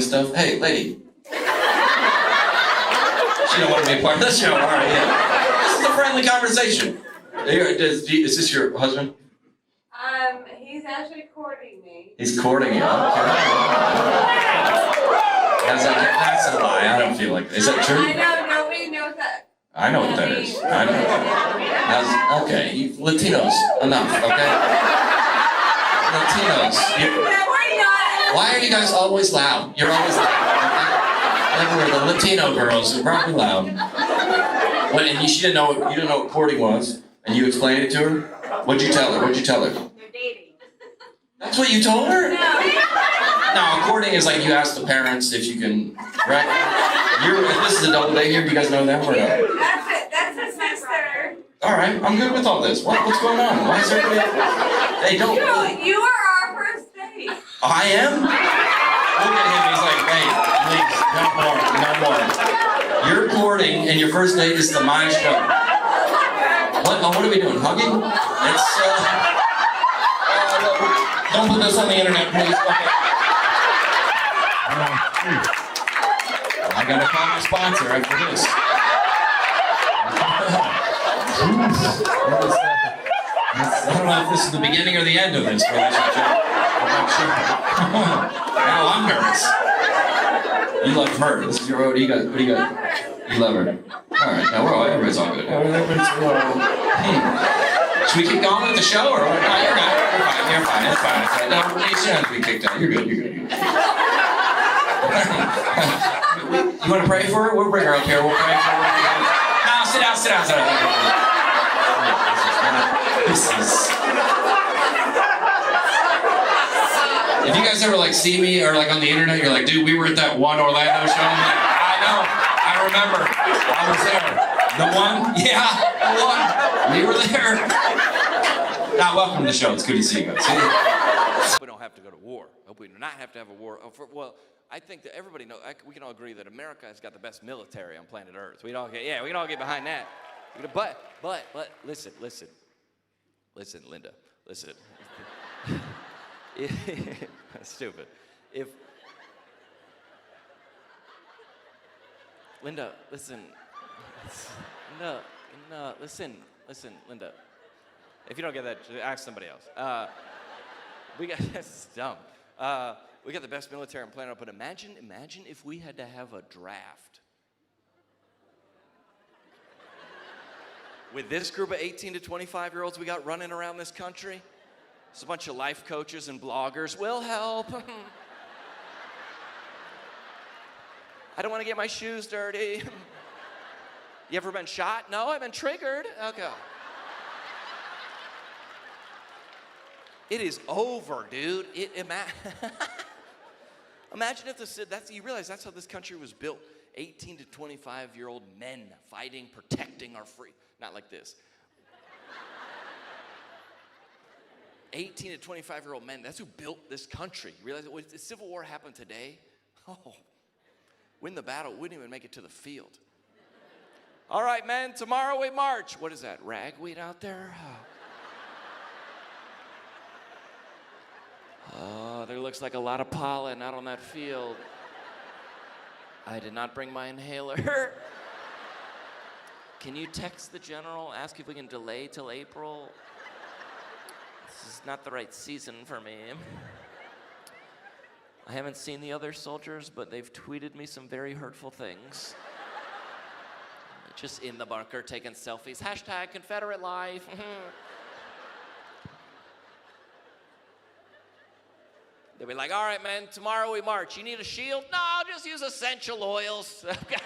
this stuff. Hey, lady. She don't want to be a part of the show. All right, yeah. This is a friendly conversation. Is this your husband? He's actually courting me. He's courting you. Okay. That's a lie. I don't feel like that. Is that true? I know. Nobody knows that. I know what that is. I know. Okay, you Latinos, enough. Okay. Latinos. Why are you guys always loud? You're always loud. Okay? Like we're the Latino girls. We're probably loud. When and she didn't know. You didn't know what courting was, and you explained it to her. What'd you tell her? They're dating. That's what you told her? No. No, courting is like you ask the parents if you can, right? This is a double date here. Do you guys know them or no? That's his sister. All right, I'm good with all this. What's going on? Why is everybody? Hey, don't. You are our first date. I am? Look at him. He's like, hey, please, no more. You're courting, and your first date is the my show. What are we doing? Hugging? Don't put this on the internet, please. Okay. I gotta call my sponsor after this. I don't know if this is the beginning or the end of this relationship. I'm not sure. Now I'm nervous. You love her. This is your what do you got? You love her. Alright, now everybody's all good. Should we keep going with the show or what? No, you're good. You're fine. It's fine. No, you shouldn't have to be kicked out. You're good. You want to pray for her? We'll bring her up here. We'll pray for her. No, sit down. If you guys ever like see me or like on the internet, you're like, dude, we were at that one Orlando show. I'm like, I know. I remember. I was there. The one? Yeah, the one. We were there. Now, welcome to the show. It's good to see you guys. We don't have to go to war. Hope we do not have to have a war. Well, I think that everybody knows. We can all agree that America has got the best military on planet Earth. We can all get behind that. But listen, Linda, listen. Stupid. Linda, listen. No, listen, Linda. If you don't get that, ask somebody else. This is dumb. We got the best military on planet Earth, but imagine if we had to have a draft. With this group of 18 to 25-year-olds we got running around this country, it's a bunch of life coaches and bloggers. We'll help. I don't want to get my shoes dirty. You ever been shot? No, I've been triggered. Okay. It is over, dude. Imagine if you realize that's how this country was built. 18 to 25-year-old men fighting, protecting our free. Not like this. 18 to 25-year-old men, that's who built this country. You realize if the Civil War happened today, win the battle, wouldn't even make it to the field. All right, men, tomorrow we march. What is that, ragweed out there? Oh, there looks like a lot of pollen out on that field. I did not bring my inhaler. Can you text the general, ask if we can delay till April? This is not the right season for me. I haven't seen the other soldiers, but they've tweeted me some very hurtful things. Just in the bunker, taking selfies. Hashtag Confederate life. They'll be like, all right, man, tomorrow we march. You need a shield? No, I'll just use essential oils. Okay.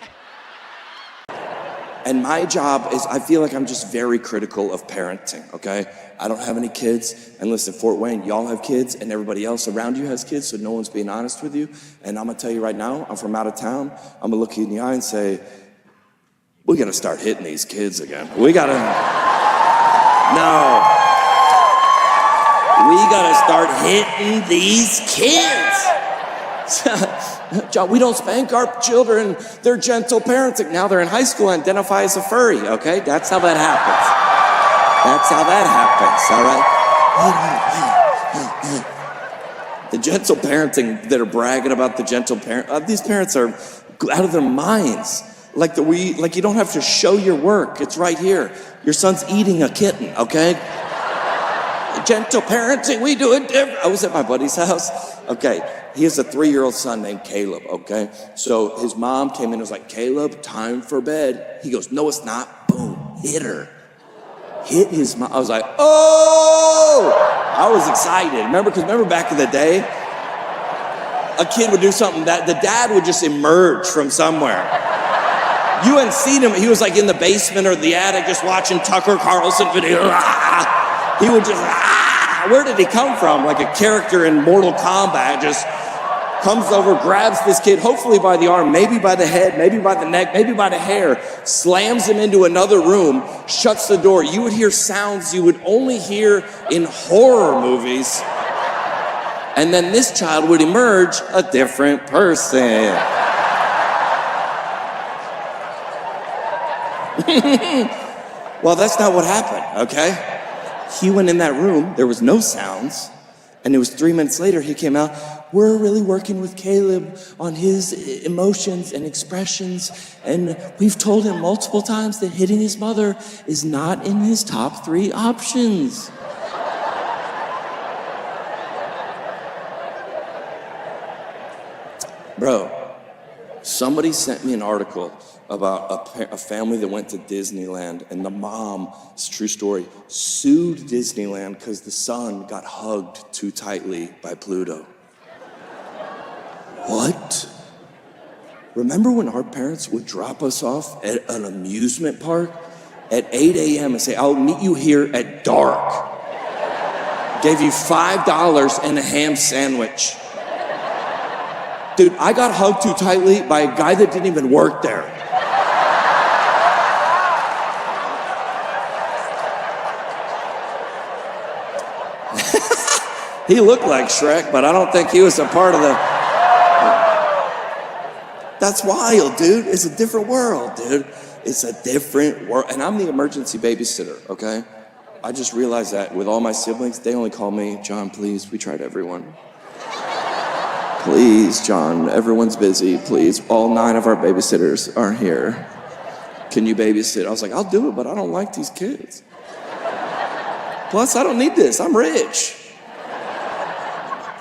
And my job is, I feel like I'm just very critical of parenting, okay? I don't have any kids. And listen, Fort Wayne, y'all have kids, and everybody else around you has kids, so no one's being honest with you. And I'm gonna tell you right now, I'm from out of town. I'm gonna look you in the eye and say, we gotta start hitting these kids again. We gotta start hitting these kids. John, we don't spank our children. They're gentle parenting. Now they're in high school and identify as a furry, okay? That's how that happens. That's how that happens, all right? The gentle parenting that are bragging about the gentle parent. These parents are out of their minds. Like you don't have to show your work. It's right here. Your son's eating a kitten, okay? Gentle parenting, we do it different. I was at my buddy's house. Okay, he has a 3-year-old son named Caleb, okay? So his mom came in and was like, Caleb, time for bed. He goes, no, it's not. Boom, hit her. Hit his mom. I was like, oh! I was excited. Remember back in the day, a kid would do something that the dad would just emerge from somewhere. You hadn't seen him. He was like in the basement or the attic just watching Tucker Carlson video. He would just, where did he come from? Like a character in Mortal Kombat, just comes over, grabs this kid, hopefully by the arm, maybe by the head, maybe by the neck, maybe by the hair, slams him into another room, shuts the door. You would hear sounds you would only hear in horror movies. And then this child would emerge a different person. Well, that's not what happened, okay? He went in that room, there was no sounds, and it was 3 minutes later he came out. We're really working with Caleb on his emotions and expressions, and we've told him multiple times that hitting his mother is not in his top 3 options. Bro, somebody sent me an article about a family that went to Disneyland, and the mom, it's a true story, sued Disneyland because the son got hugged too tightly by Pluto. What? Remember when our parents would drop us off at an amusement park at 8 a.m. and say, I'll meet you here at dark. Gave you $5 and a ham sandwich. Dude, I got hugged too tightly by a guy that didn't even work there. He looked like Shrek, but I don't think he was a part of the... That's wild, dude. It's a different world, dude. It's a different world. And I'm the emergency babysitter, okay? I just realized that with all my siblings, they only call me, John, please, we tried everyone. Please, John, everyone's busy, please. All 9 of our babysitters are here. Can you babysit? I was like, I'll do it, but I don't like these kids. Plus, I don't need this. I'm rich.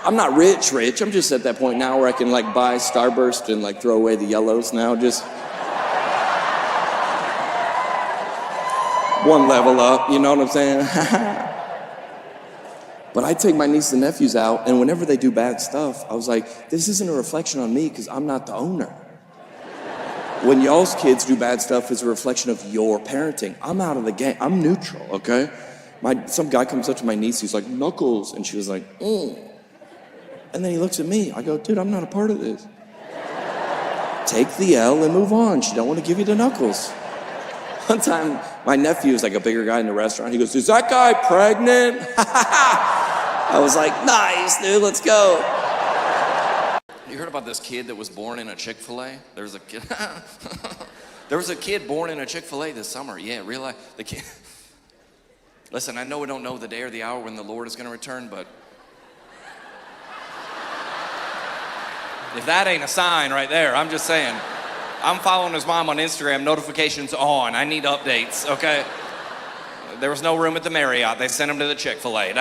I'm not rich. I'm just at that point now where I can like buy Starburst and like throw away the yellows now. Just one level up, you know what I'm saying? But I take my niece and nephews out, and whenever they do bad stuff, I was like, this isn't a reflection on me because I'm not the owner. When y'all's kids do bad stuff, it's a reflection of your parenting. I'm out of the game. I'm neutral, okay? Some guy comes up to my niece, he's like, Knuckles, and she was like, And then he looks at me. I go, dude, I'm not a part of this. Take the L and move on. She don't want to give you the Knuckles. One time, my nephew was like a bigger guy in the restaurant. He goes, is that guy pregnant? I was like, nice, dude, let's go. You heard about this kid that was born in a Chick-fil-A? There was a kid. There was a kid born in a Chick-fil-A this summer. Yeah, real life. The kid. Listen, I know we don't know the day or the hour when the Lord is going to return, but if that ain't a sign right there, I'm just saying. I'm following his mom on Instagram, notifications on. I need updates, okay? There was no room at the Marriott. They sent him to the Chick-fil-A.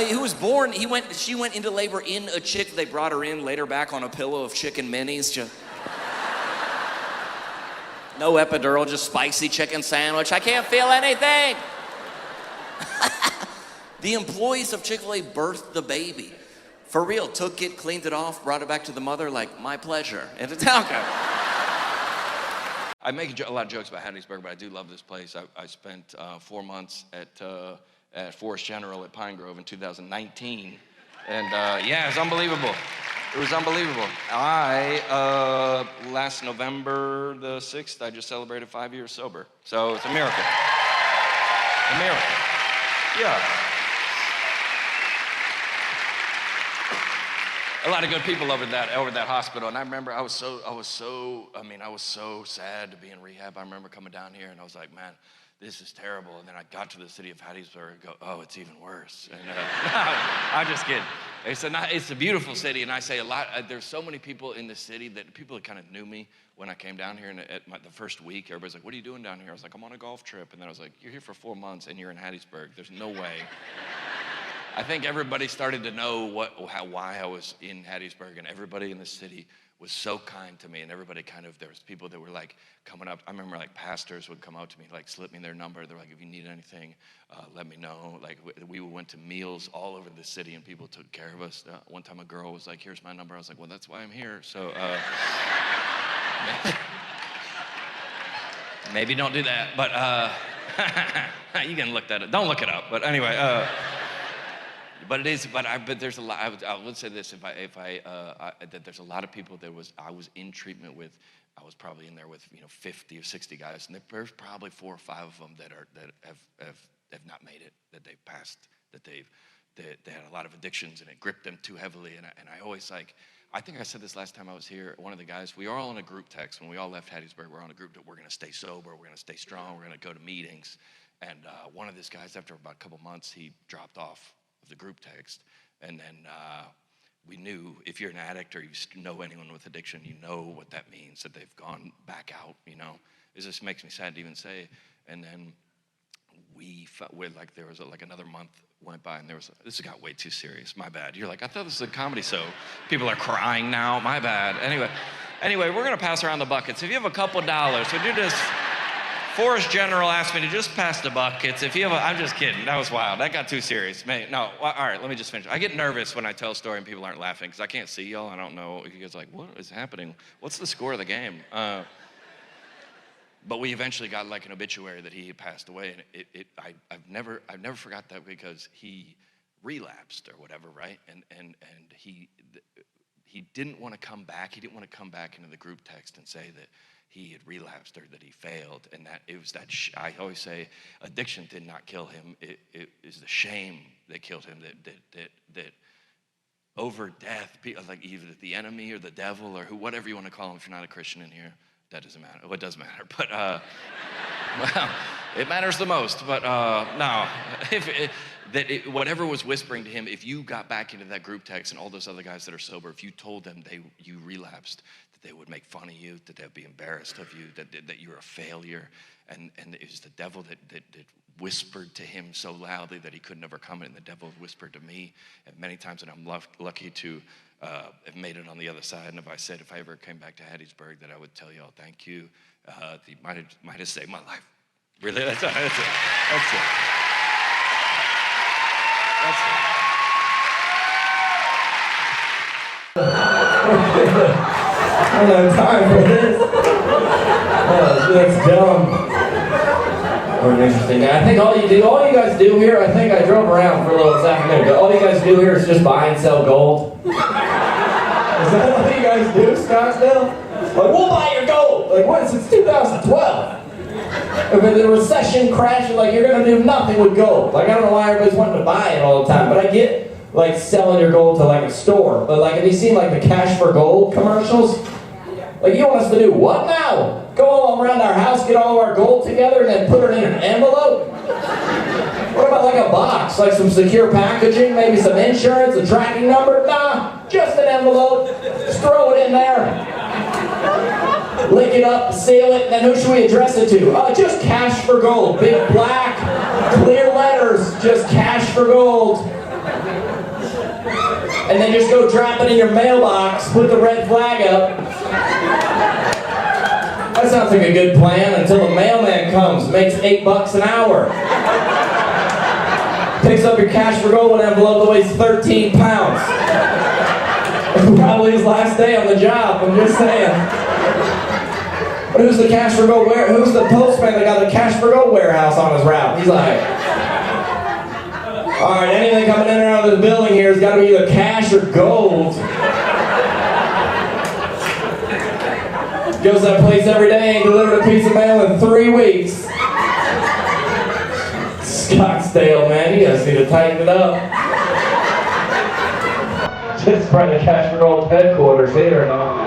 He was born, she went into labor in a Chick. They brought her in, laid her back on a pillow of chicken minis. Just no epidural, just spicy chicken sandwich. I can't feel anything. The employees of Chick-fil-A birthed the baby. For real, took it, cleaned it off, brought it back to the mother, like, my pleasure. And it's okay. I make a lot of jokes about Hattiesburg, but I do love this place. I spent 4 months at Forest General at Pine Grove in 2019. And yeah, it was unbelievable. It was unbelievable. Last November the 6th, I just celebrated 5 years sober. So it's a miracle. A miracle. Yeah. A lot of good people over that hospital, and I remember I was so sad to be in rehab. I remember coming down here, and I was like, man, this is terrible. And then I got to the city of Hattiesburg and go, oh, it's even worse. And I'm just kidding. It's a beautiful city, and I say a lot. There's so many people in the city that people that kind of knew me when I came down here. And the first week, everybody's like, what are you doing down here? I was like, I'm on a golf trip. And then I was like, you're here for 4 months, and you're in Hattiesburg. There's no way. I think everybody started to know why I was in Hattiesburg, and everybody in the city was so kind to me, and everybody there was people that were like coming up. I remember like pastors would come out to me, like slip me their number. They're like, if you need anything, let me know. Like we went to meals all over the city, and people took care of us. One time a girl was like, here's my number. I was like, well, that's why I'm here. So maybe don't do that, but you can look that up. Don't look it up, but anyway. But it is. But there's a lot. I would say this: that there's a lot of people that I was in treatment with. I was probably in there with 50 or 60 guys, and there's probably 4 or 5 of them that have not made it. That they've passed. That they had a lot of addictions, and it gripped them too heavily. And I always I think I said this last time I was here. One of the guys, we were all in a group text when we all left Hattiesburg. We're on a group that we're going to stay sober. We're going to stay strong. We're going to go to meetings. And one of these guys, after about a couple months, he dropped off the group text, and then we knew if you're an addict or you know anyone with addiction, you know what that means, that they've gone back out. It just makes me sad to even say. And then we felt like there was another month went by, and this got way too serious. My bad. You're like, I thought this was a comedy show. People are crying now. My bad. Anyway, we're gonna pass around the buckets. If you have a couple dollars, we do this. Forrest General asked me to just pass the buckets. If you have I'm just kidding. That was wild. That got too serious. No, all right, let me just finish. I get nervous when I tell a story and people aren't laughing because I can't see y'all. I don't know. You guys are like, what is happening? What's the score of the game? But we eventually got like an obituary that he had passed away, and I've never forgot that because he relapsed or whatever, right? And he didn't want to come back. He didn't want to come back into the group text and say that he had relapsed or that he failed, and that it was that I always say addiction did not kill him. It is the shame that killed him. That over death, like either the enemy or the devil or whatever you want to call him. If you're not a Christian in here, that doesn't matter. Well, it does matter, but well, it matters the most. But no, whatever was whispering to him, if you got back into that group text and all those other guys that are sober, if you told them you relapsed, that they would make fun of you, that they'd be embarrassed of you, that you're a failure, and it was the devil that whispered to him so loudly that he couldn't overcome it, and the devil whispered to me, and many times, and I'm lucky to have made it on the other side. And if I ever came back to Hattiesburg, that I would tell y'all thank you. You might have saved my life. Really, that's it. That's it. I don't have time for this. That's dumb. Or an interesting guy. I think all you guys do here, I think I drove around for a little this afternoon, but all you guys do here is just buy and sell gold. Is that what you guys do, Scottsdale? Like, we'll buy your gold. Like, what, since 2012? If the recession crashes, like, you're gonna do nothing with gold. Like, I don't know why everybody's wanting to buy it all the time, but I get, like, selling your gold to, like, a store. But, like, have you seen, like, the Cash for Gold commercials? Like, you want us to do what now? Go all around our house, get all of our gold together, and then put it in an envelope? What about, like, a box? Like, some secure packaging, maybe some insurance, a tracking number? Nah, just an envelope. Just throw it in there. Lick it up, seal it, and then who should we address it to? Just Cash for Gold. Big black, clear letters, just Cash for Gold. And then just go drop it in your mailbox, put the red flag up. That sounds like a good plan until the mailman comes, makes $8 an hour. Picks up your Cash for Gold envelope that weighs 13 pounds. Probably his last day on the job, I'm just saying. But who's the Cash for Gold who's the postman that got the Cash for Gold warehouse on his route? He's like, all right, anything coming in or out of the building here has got to be either cash or gold. Goes to that place every day and delivered a piece of mail in 3 weeks. Scottsdale, man, you guys need to tighten it up. Just probably the Cash for Gold headquarters here, no?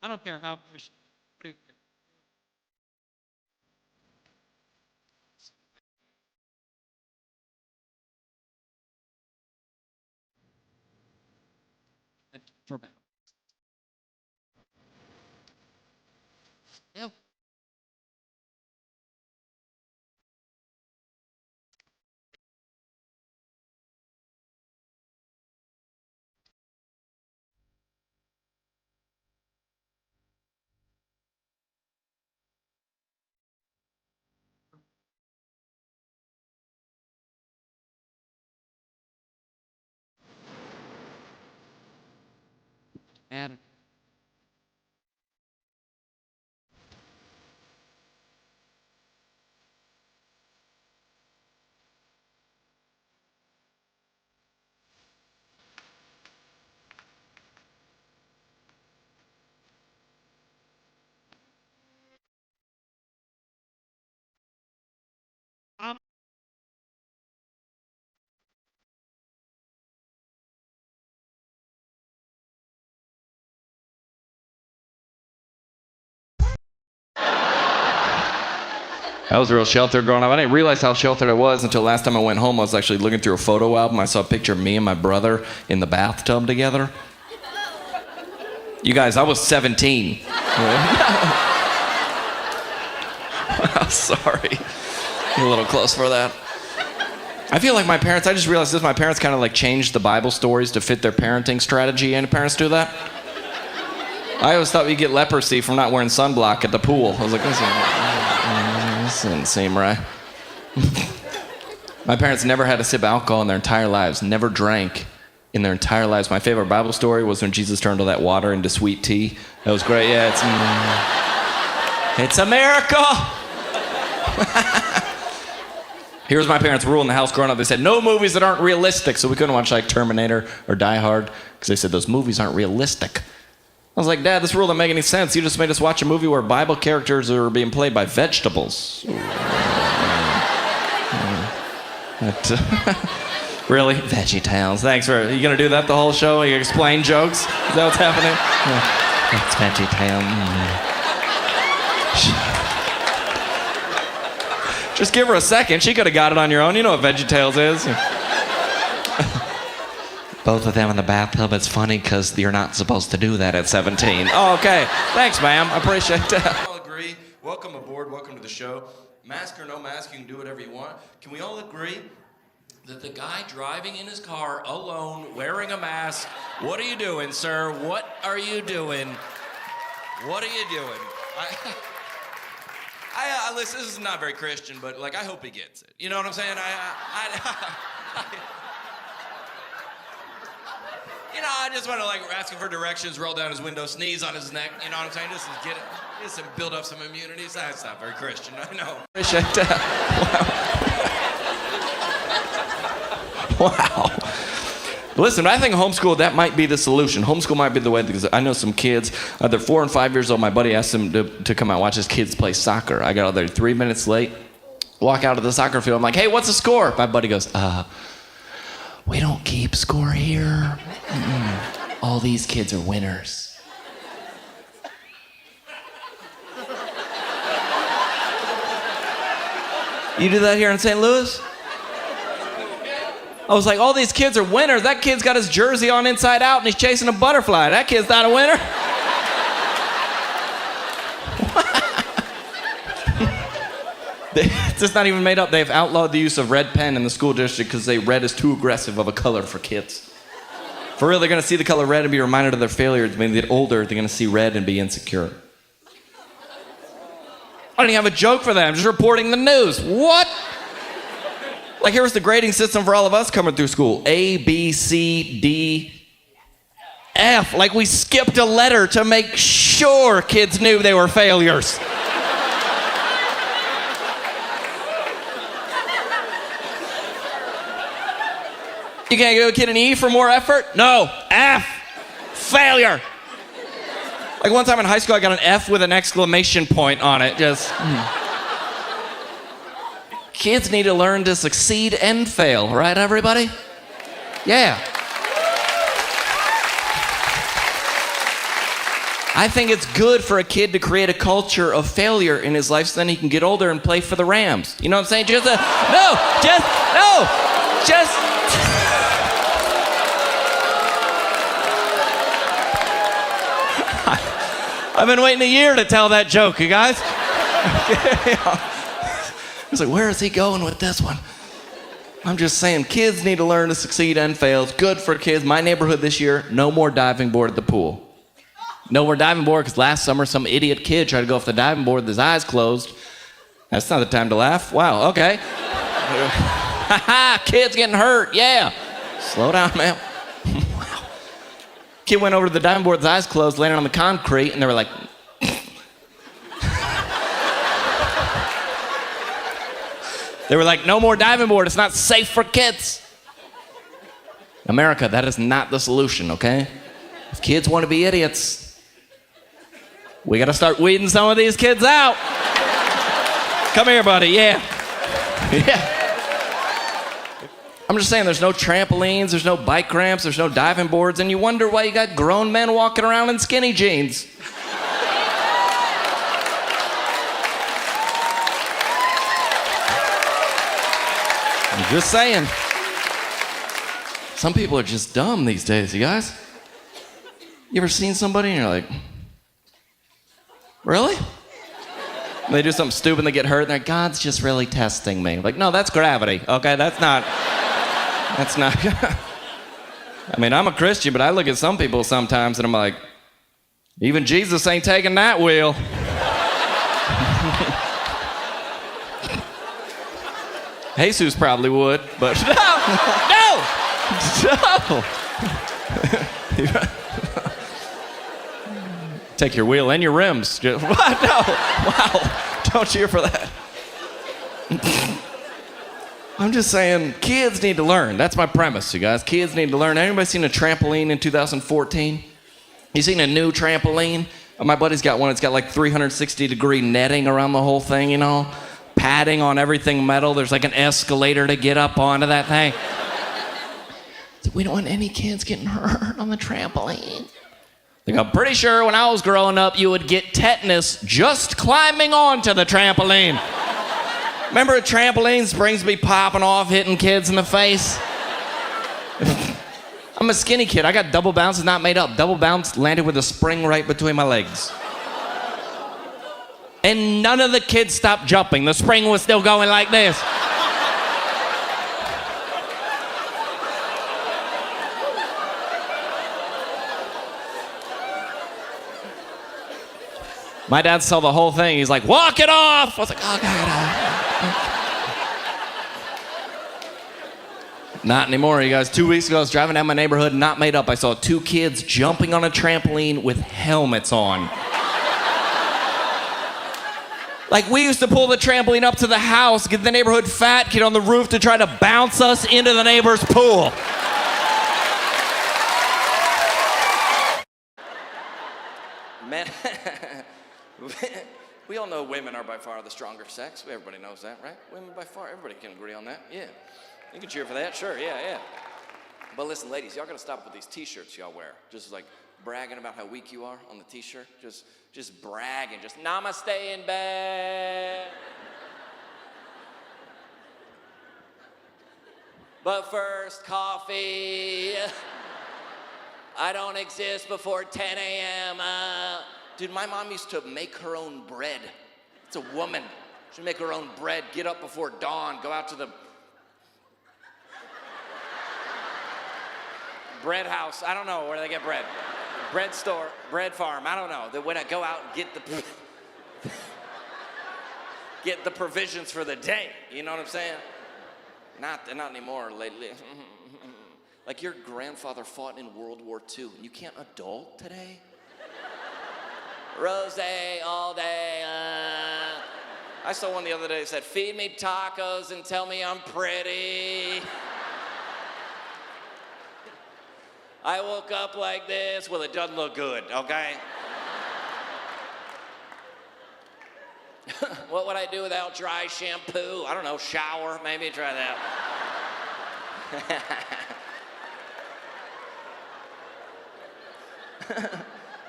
I don't care how. For Yep. And I was real sheltered growing up. I didn't realize how sheltered I was until last time I went home. I was actually looking through a photo album. I saw a picture of me and my brother in the bathtub together. You guys, I was 17. Sorry. You're a little close for that. I feel like my parents, I just realized this, my parents kind of like changed the Bible stories to fit their parenting strategy. Any parents do that? I always thought we'd get leprosy from not wearing sunblock at the pool. I was like, this doesn't seem right. My parents never had a sip of alcohol in their entire lives, never drank in their entire lives. My favorite Bible story was when Jesus turned all that water into sweet tea. That was great. Yeah, it's a miracle. Here's my parents' rule in the house growing up. They said no movies that aren't realistic, so we couldn't watch like Terminator or Die Hard because they said those movies aren't realistic. I was like, Dad, this rule doesn't make any sense. You just made us watch a movie where Bible characters are being played by vegetables. Really? Veggie Tales. Thanks for... Are you going to do that the whole show? You explain jokes? Is that what's happening? Yeah. It's Veggie Tales. Just give her a second. She could have got it on your own. You know what Veggie Tales is. Both of them in the bathtub. It's funny because you're not supposed to do that at 17. Oh, okay. Thanks, ma'am. I appreciate that. All agree. Welcome aboard. Welcome to the show. Mask or no mask, you can do whatever you want. Can we all agree that the guy driving in his car alone, wearing a mask, what are you doing, sir? What are you doing? What are you doing? I listen, this is not very Christian, but like I hope he gets it. You know what I'm saying? You know, I just want to like ask him for directions, roll down his window, sneeze on his neck. You know what I'm saying? Just get it, just build up some immunities. That's not very Christian, I know. Appreciate that. Wow. Listen, I think homeschool, that might be the solution. Homeschool might be the way, because I know some kids, they're 4 and 5 years old. My buddy asked them to come out and watch his kids play soccer. I got out there 3 minutes late, walk out of the soccer field. I'm like, hey, what's the score? My buddy goes, we don't keep score here. All these kids are winners. You do that here in St. Louis? I was like, all these kids are winners. That kid's got his jersey on inside out and he's chasing a butterfly. That kid's not a winner. It's just not even made up. They've outlawed the use of red pen in the school district because red is too aggressive of a color for kids. For real, they're going to see the color red and be reminded of their failures. When they get older, they're going to see red and be insecure. I don't even have a joke for them. I'm just reporting the news. What? Like, here was the grading system for all of us coming through school. A, B, C, D, F. Like, we skipped a letter to make sure kids knew they were failures. You can't give a kid an E for more effort? No. F. Failure. Like one time in high school, I got an F with an exclamation point on it. Just. Kids need to learn to succeed and fail, right, everybody? Yeah. I think it's good for a kid to create a culture of failure in his life so then he can get older and play for the Rams. You know what I'm saying? Just I've been waiting a year to tell that joke, you guys. I was like, where is he going with this one? I'm just saying, kids need to learn to succeed and fail. It's good for kids. My neighborhood this year, no more diving board at the pool. No more diving board, because last summer some idiot kid tried to go off the diving board with his eyes closed. That's not the time to laugh. Wow, okay. Kid's getting hurt, yeah. Slow down, man. Wow. Kid went over to the diving board with his eyes closed, landed on the concrete, and they were like, no more diving board. It's not safe for kids. America, that is not the solution, okay? If kids want to be idiots, we got to start weeding some of these kids out. Come here, buddy. Yeah. Yeah. I'm just saying, there's no trampolines, there's no bike ramps, there's no diving boards, and you wonder why you got grown men walking around in skinny jeans. I'm just saying. Some people are just dumb these days, you guys. You ever seen somebody and you're like, really? And they do something stupid and they get hurt and they're like, God's just really testing me. Like, no, that's gravity, okay? That's not. I mean, I'm a Christian, but I look at some people sometimes and I'm like, even Jesus ain't taking that wheel. Jesus probably would, but no. Take your wheel and your rims. What? No. Wow. Don't cheer for that. I'm just saying, kids need to learn. That's my premise, you guys. Kids need to learn. Anybody seen a trampoline in 2014? You seen a new trampoline? My buddy's got one. It's got like 360-degree netting around the whole thing, you know? Padding on everything metal. There's like an escalator to get up onto that thing. We don't want any kids getting hurt on the trampoline. Like, I'm pretty sure when I was growing up, you would get tetanus just climbing onto the trampoline. Remember a trampoline, springs be popping off, hitting kids in the face? I'm a skinny kid. I got double bounces not made up. Double bounce landed with a spring right between my legs. And none of the kids stopped jumping. The spring was still going like this. My dad saw the whole thing. He's like, walk it off. I was like, oh, God. Not anymore, you guys. 2 weeks ago, I was driving down my neighborhood, not made up. I saw 2 kids jumping on a trampoline with helmets on. Like, we used to pull the trampoline up to the house, get the neighborhood fat kid on the roof to try to bounce us into the neighbor's pool. Man, we all know women are by far the stronger sex. Everybody knows that, right? Women by far, everybody can agree on that. Yeah. You can cheer for that, sure, yeah. But listen, ladies, y'all gotta stop with these t-shirts y'all wear. Just like bragging about how weak you are on the t-shirt. Just bragging, just namaste in bed. But first, coffee. I don't exist before 10 a.m. Dude, my mom used to make her own bread. It's a woman. She'd make her own bread, get up before dawn, go out to the bread house. I don't know where they get bread. Bread store, bread farm, I don't know. When I go out and get the provisions for the day. You know what I'm saying? Not anymore lately. Like your grandfather fought in World War II and you can't adult today? Rosé all day. I saw one the other day that said, feed me tacos and tell me I'm pretty. I woke up like this. Well, it doesn't look good, okay? What would I do without dry shampoo? I don't know, shower, maybe try that.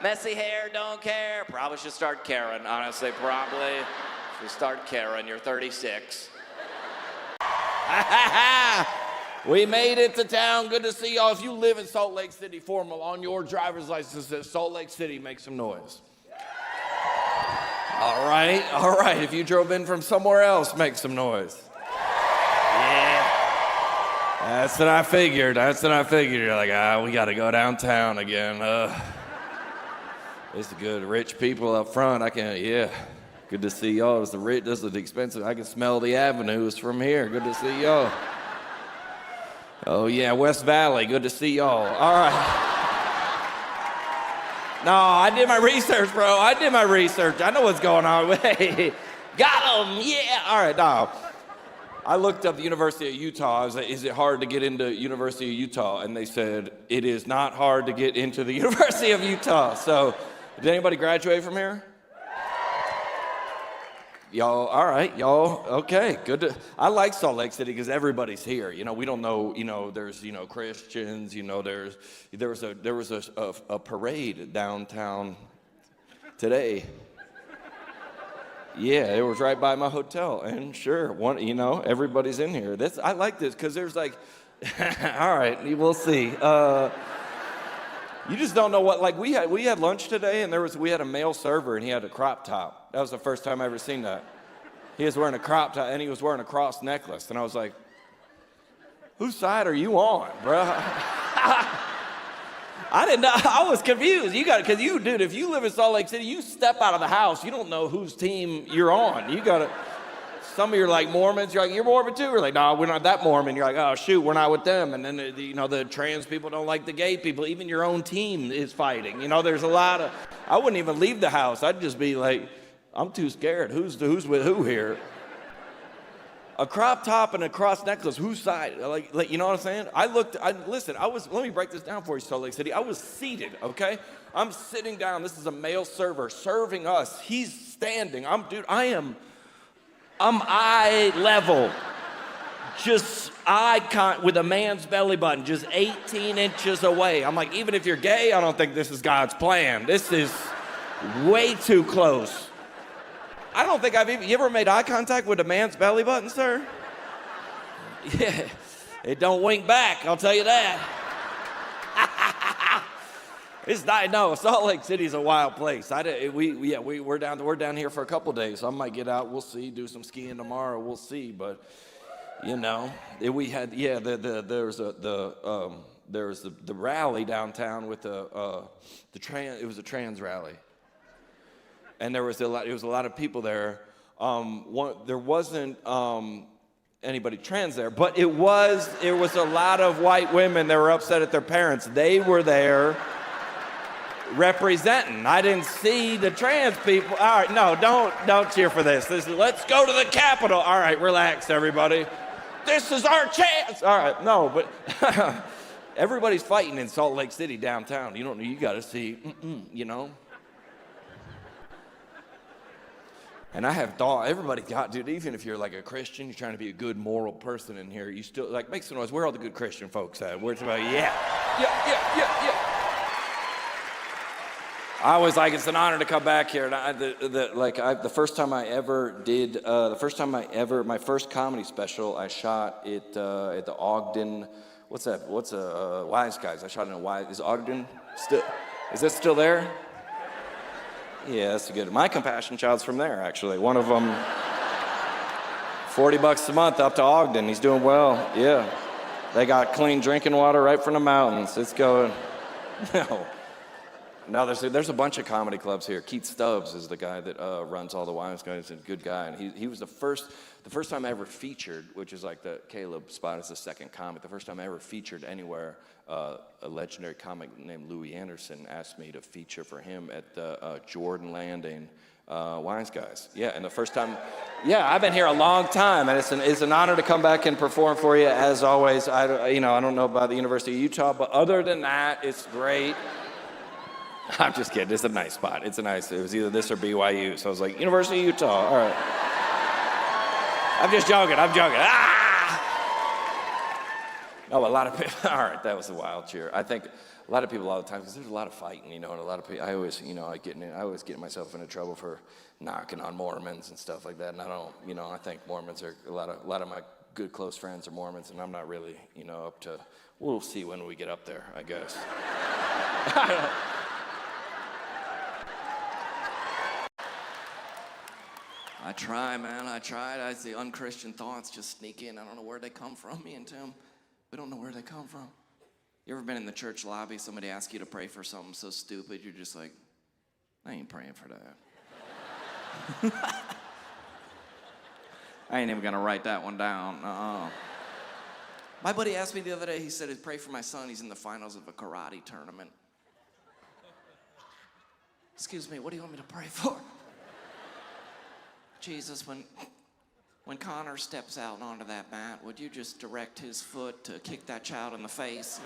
Messy hair, don't care. Probably should start caring, honestly. Probably should start caring. You're 36. We made it to town. Good to see y'all. If you live in Salt Lake City, formal on your driver's license says Salt Lake City, make some noise. All right. If you drove in from somewhere else, make some noise. Yeah. That's what I figured. You're like, we got to go downtown again. It's good. Rich people up front. Good to see y'all. This is the expensive. I can smell the avenues from here. Good to see y'all. Oh, yeah, West Valley. Good to see y'all. All right. No, I did my research, bro. I know what's going on. Hey, got him. Yeah. All right, now. I looked up the University of Utah. I was like, is it hard to get into University of Utah? And they said, it is not hard to get into the University of Utah. So, did anybody graduate from here? Y'all, all right, y'all, okay, good. I like Salt Lake City because everybody's here. You know, we don't know, there's, Christians, there was a parade downtown today. Yeah, it was right by my hotel, and sure, everybody's in here. I like this because there's like, all right, we'll see. You just don't know what, like we had lunch today and we had a male server and he had a crop top. That was the first time I ever seen that. He was wearing a crop top and he was wearing a cross necklace. And I was like, whose side are you on, bro? I didn't know, I was confused. Because dude, if you live in Salt Lake City, you step out of the house, you don't know whose team you're on. Some of you are like Mormons. You're like, you're Mormon too? We're like, no, we're not that Mormon. You're like, oh, shoot, we're not with them. And then, the trans people don't like the gay people. Even your own team is fighting. There's a lot of, I wouldn't even leave the house. I'd just be like, I'm too scared. Who's with who here? A crop top and a cross necklace, whose side? Like, you know what I'm saying? Let me break this down for you, Salt Lake City. I was seated, okay? I'm sitting down. This is a male server serving us. He's standing. I'm eye level, just eye contact with a man's belly button, just 18 inches away. I'm like, even if you're gay, I don't think this is God's plan. This is way too close. I don't think you ever made eye contact with a man's belly button, sir? Yeah, it don't wink back, I'll tell you that. It's not, no, Salt Lake City is a wild place. We're down here for a couple days. So I might get out. We'll see. Do some skiing tomorrow. We'll see. But we had there was the rally downtown with the trans. It was a trans rally, and there was a lot of people there. There wasn't anybody trans there, but it was a lot of white women that were upset at their parents. They were there representing. I didn't see the trans people. All right, no, don't cheer for this. Let's go to the Capitol. All right, relax, everybody. This is our chance. All right, no, but everybody's fighting in Salt Lake City downtown. You got to see, And I have thought, everybody got, dude, even if you're like a Christian, you're trying to be a good moral person in here, you still, like, make some noise. Where are all the good Christian folks at? Where's about, yeah. I was like, it's an honor to come back here. And the first time I ever did, my first comedy special, I shot it at the Ogden, what's that? Wise Guys. I shot it in Wise. Is Ogden still? Is this still there? Yeah, that's good. My compassion child's from there, actually. One of them, $40 a month up to Ogden. He's doing well. Yeah, they got clean drinking water right from the mountains. It's going. No, there's a bunch of comedy clubs here. Keith Stubbs is the guy that runs all the Wise Guys. He's a good guy, and he was the first time I ever featured, which is like the Caleb spot is the second comic. The first time I ever featured anywhere, a legendary comic named Louis Anderson asked me to feature for him at the Jordan Landing Wise Guys. Yeah, and the first time, I've been here a long time, and it's an honor to come back and perform for you as always. I don't know about the University of Utah, but other than that, it's great. I'm just kidding. It's a nice spot. It was either this or BYU. So I was like, University of Utah. All right. I'm just joking. No, a lot of people, all right, that was a wild cheer. I think a lot of people all the time, because there's a lot of fighting, and a lot of people, I always get myself into trouble for knocking on Mormons and stuff like that, and I don't, I think Mormons are, a lot of my good close friends are Mormons, and I'm not really, up to, we'll see when we get up there, I guess. I try, man, I tried. The unchristian thoughts just sneak in. I don't know where they come from, me and Tim. We don't know where they come from. You ever been in the church lobby, somebody asks you to pray for something so stupid, you're just like, I ain't praying for that. I ain't even gonna write that one down. My buddy asked me the other day, he said, pray for my son, he's in the finals of a karate tournament. Excuse me, what do you want me to pray for? Jesus, when Connor steps out onto that mat, would you just direct his foot to kick that child in the face?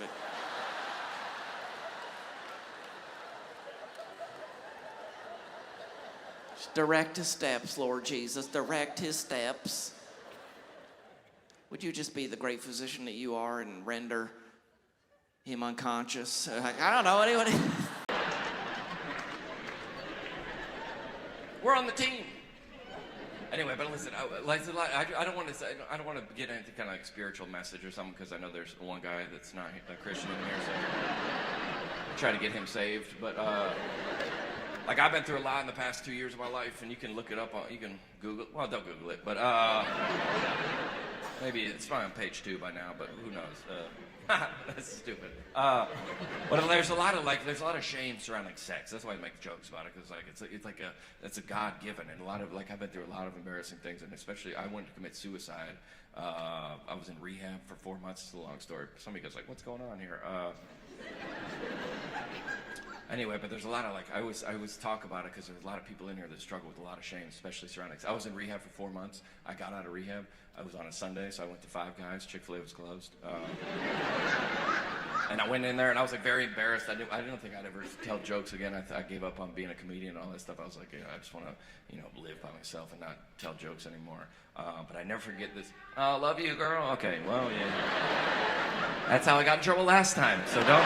Just direct his steps, Lord Jesus. Direct his steps. Would you just be the great physician that you are and render him unconscious? I don't know. Anybody? We're on the team. Anyway, but listen, I don't want to get into kind of like spiritual message or something, because I know there's one guy that's not a Christian in here, so I try to get him saved. But like I've been through a lot in the past 2 years of my life, and you can look it up. You can Google. Well, don't Google it, but maybe it's probably on page 2 by now. But who knows? That's stupid. But there's a lot of shame surrounding sex. That's why I make jokes about it, because it's a God-given, and I've been through a lot of embarrassing things, and especially I wanted to commit suicide. I was in rehab for 4 months. It's a long story. Somebody goes like, "What's going on here?" Anyway, but there's a lot of I always talk about it, because there's a lot of people in here that struggle with a lot of shame, especially surrounding. I was in rehab for 4 months. I got out of rehab. I was on a Sunday, so I went to Five Guys. Chick-fil-A was closed. And I went in there, and I was very embarrassed. I didn't think I'd ever tell jokes again. I gave up on being a comedian and all that stuff. I was like, I just want to, live by myself and not tell jokes anymore. But I never forget this. Oh, love you, girl. Okay, well, yeah. That's how I got in trouble last time. So don't.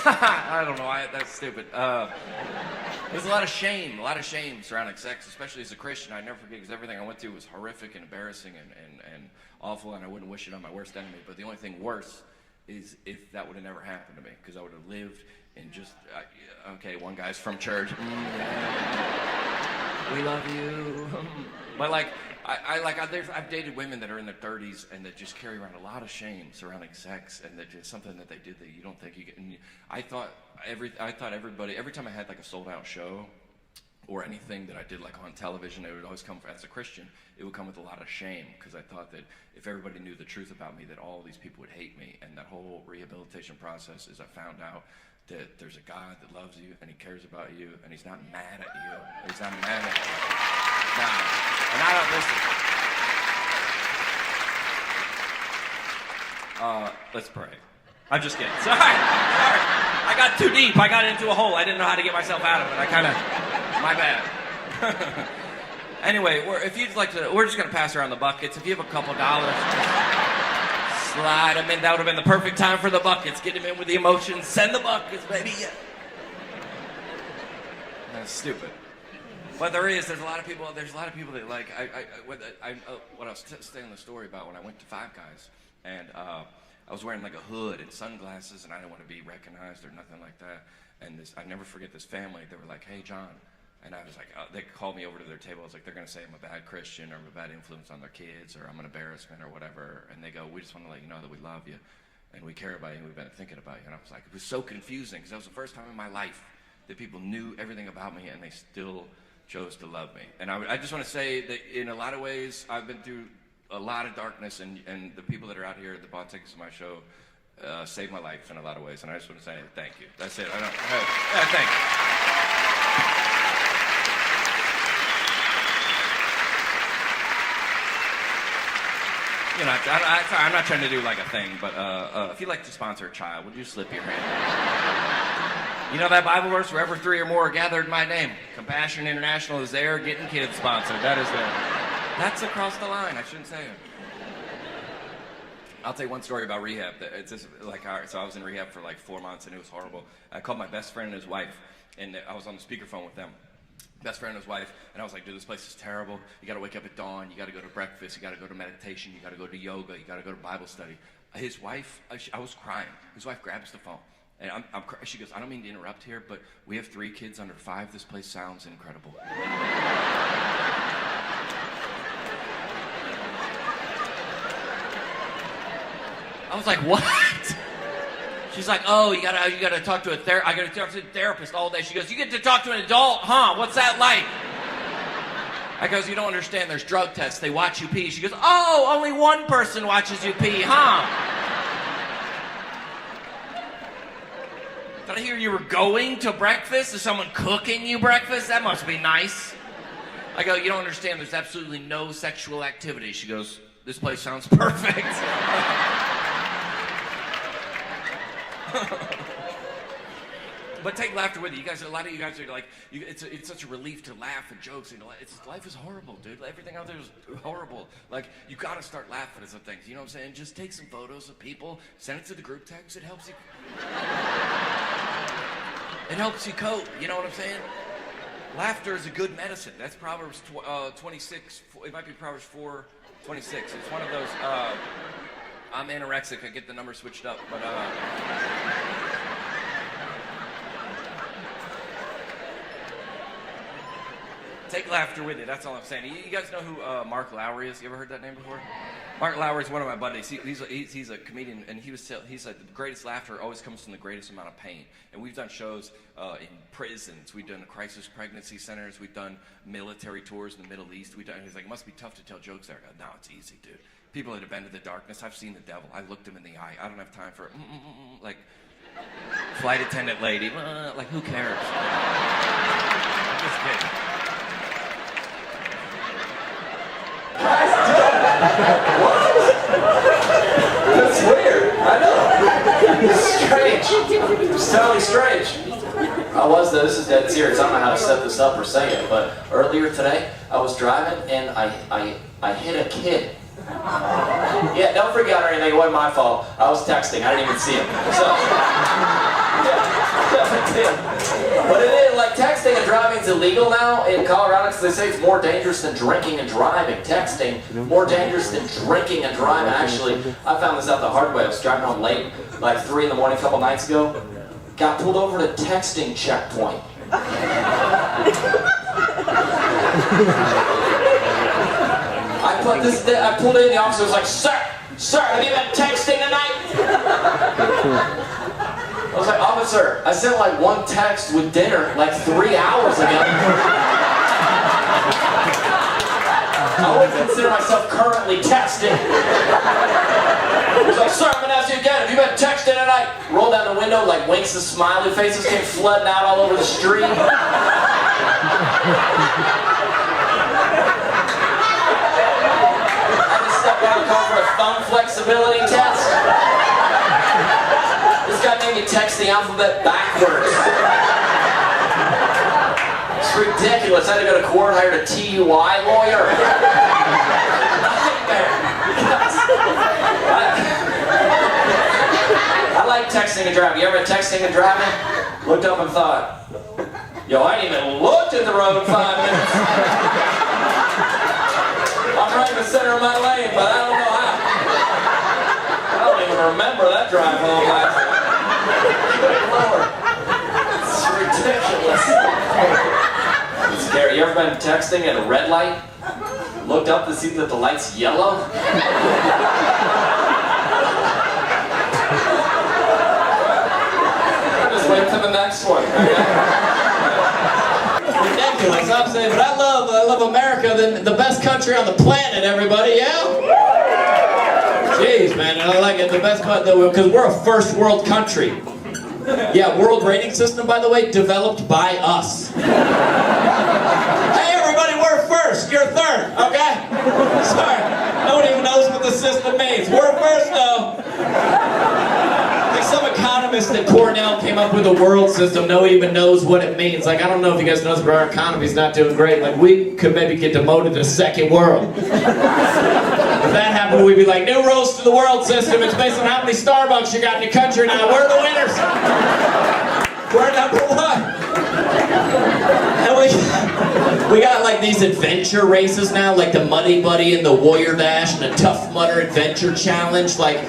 I don't know. That's stupid. There's a lot of shame surrounding sex, especially as a Christian. I never forget, because everything I went through was horrific and embarrassing and awful, and I wouldn't wish it on my worst enemy. But the only thing worse is if that would have never happened to me, because I would have lived in just, okay, one guy's from church. We love you. But I've dated women that are in their 30s and that just carry around a lot of shame surrounding sex, and that just something that they did that you don't think you get. And I thought everybody, every time I had a sold out show or anything that I did on television, it would always come, as a Christian, it would come with a lot of shame, because I thought that if everybody knew the truth about me, that all these people would hate me. And that whole rehabilitation process is I found out that there's a God that loves you and he cares about you, and he's not mad at you. He's not mad at you. And I don't listen. Let's pray. I'm just kidding. Sorry. I got too deep. I got into a hole. I didn't know how to get myself out of it. My bad. Anyway, if you'd like to, we're just going to pass around the buckets. If you have a couple dollars, slide them in. That would have been the perfect time for the buckets. Get them in with the emotions. Send the buckets, baby. Yeah. That's stupid. But there's a lot of people that what I was telling the story about when I went to Five Guys, and I was wearing a hood and sunglasses, and I didn't want to be recognized or nothing like that. And I never forget this family. They were like, "Hey, John," and I was like, they called me over to their table. I was like, they're gonna say I'm a bad Christian or I'm a bad influence on their kids or I'm an embarrassment or whatever. And they go, "We just want to let you know that we love you and we care about you and we've been thinking about you." And I was like, it was so confusing, because that was the first time in my life that people knew everything about me and they still chose to love me. And I just want to say that in a lot of ways, I've been through a lot of darkness, and the people that are out here that bought tickets to my show saved my life in a lot of ways. And I just want to say thank you. That's it. Thank you. You know, sorry, I'm not trying to do like a thing, but if you'd like to sponsor a child, would you slip your hand? You know that Bible verse, wherever 3 or more are gathered in my name, Compassion International is there getting kids sponsored. That's across the line. I shouldn't say it. I'll tell you one story about rehab. It's just like, all right, so I was in rehab for like 4 months and it was horrible. I called my best friend and his wife, and I was on the speakerphone with them. Best friend and his wife, and I was like, dude, this place is terrible. You gotta wake up at dawn, you gotta go to breakfast, you gotta go to meditation, you gotta go to yoga, you gotta go to Bible study. His wife, I was crying. His wife grabs the phone, and she goes, I don't mean to interrupt here, but we have 3 kids under 5. This place sounds incredible. I was like, what? She's like, oh, you gotta talk to I gotta talk to a therapist all day. She goes, you get to talk to an adult, huh? What's that like? I goes, you don't understand, there's drug tests. They watch you pee. She goes, oh, only one person watches you pee, huh? Did I hear you were going to breakfast? Is someone cooking you breakfast? That must be nice. I go, you don't understand, there's absolutely no sexual activity. She goes, this place sounds perfect. But take laughter with you. A lot of you guys are like, it's such a relief to laugh at jokes. And life is horrible, dude. Everything out there is horrible. Like, you gotta start laughing at some things. You know what I'm saying? Just take some photos of people, send it to the group text. It helps you. It helps you cope. You know what I'm saying? Laughter is a good medicine. That's Proverbs 26. It might be Proverbs 4:26. It's one of those. I'm anorexic. I get the number switched up, but take laughter with you. That's all I'm saying. You guys know who Mark Lowry is? You ever heard that name before? Mark Lowry is one of my buddies. He's a comedian, and he's like, the greatest laughter always comes from the greatest amount of pain. And we've done shows in prisons. We've done crisis pregnancy centers. We've done military tours in the Middle East. He's like, it must be tough to tell jokes there. I go, no, it's easy, dude. People that have been to the darkness. I've seen the devil. I looked him in the eye. I don't have time for like flight attendant lady. Like, who cares? I'm just kidding. That's weird. I know. It's strange. It's totally strange. This is dead serious. I don't know how to set this up or say it, but earlier today, I was driving and I hit a kid. Yeah, don't freak out or anything. It wasn't my fault. I was texting. I didn't even see him. So, yeah, but it is like texting and driving is illegal now in Colorado because they say it's more dangerous than drinking and driving. Texting more dangerous than drinking and driving. Actually, I found this out the hard way. I was driving home late, like 3 in the morning, a couple nights ago. Got pulled over at a texting checkpoint. I pulled in, the officer was like, sir, have you been texting tonight? I was like, officer, I sent like 1 text with dinner like 3 hours ago. I wouldn't consider myself currently texting. He was like, sir, I'm gonna ask you again, have you been texting tonight? Roll down the window, like winks and smiley faces came flooding out all over the street. Call for a thumb flexibility test. This guy made me text the alphabet backwards. It's ridiculous. I had to go to court and hired a TUI lawyer. I like texting and driving. You ever been texting and driving? Looked up and thought, yo, I ain't even looked at the road in 5 minutes. I'm right in the center of my lane, but I don't know how. I don't even remember that drive home last night. Good Lord. It's ridiculous. It's scary. You ever been texting at a red light? Looked up to see that the light's yellow? Just wait for the next one. Ridiculous, I'm saying, but I love America, the best country on the planet, everybody, yeah? Jeez, man, I like it, the best country, because we're a first world country. Yeah, world rating system, by the way, developed by us. Hey, everybody, we're first, you're third, okay? Sorry, no one even knows what this is. system means. We're first, though. Like some economist at Cornell came up with a world system. No one even knows what it means. Like, I don't know if you guys know this, but our economy's not doing great. Like, we could maybe get demoted to second world. If that happened, we'd be like, new rules to the world system. It's based on how many Starbucks you got in the country now. We're the winners. We're number one. And we got like these adventure races now, like the Muddy Buddy and the Warrior Dash and the Tough Mudder Adventure Challenge. Like,